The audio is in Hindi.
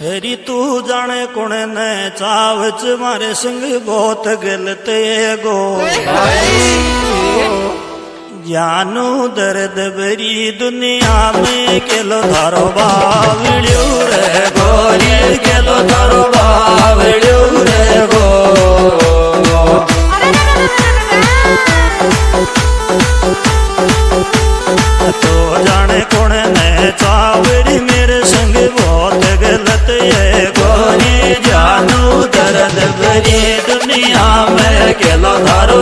हेरी तू जाने कौन ने चावच मारे संग बहुत गलत है गो जानू दर्द भरी दुनिया में केलो थारो बावड़ियो रे गोरी केलो थारो बावड़ियो रे गो तो जाने कौन ने चावड़ी मेरे संग बहुत गलत है गोरी जानू दर्द भरी दुनिया में केलो थारो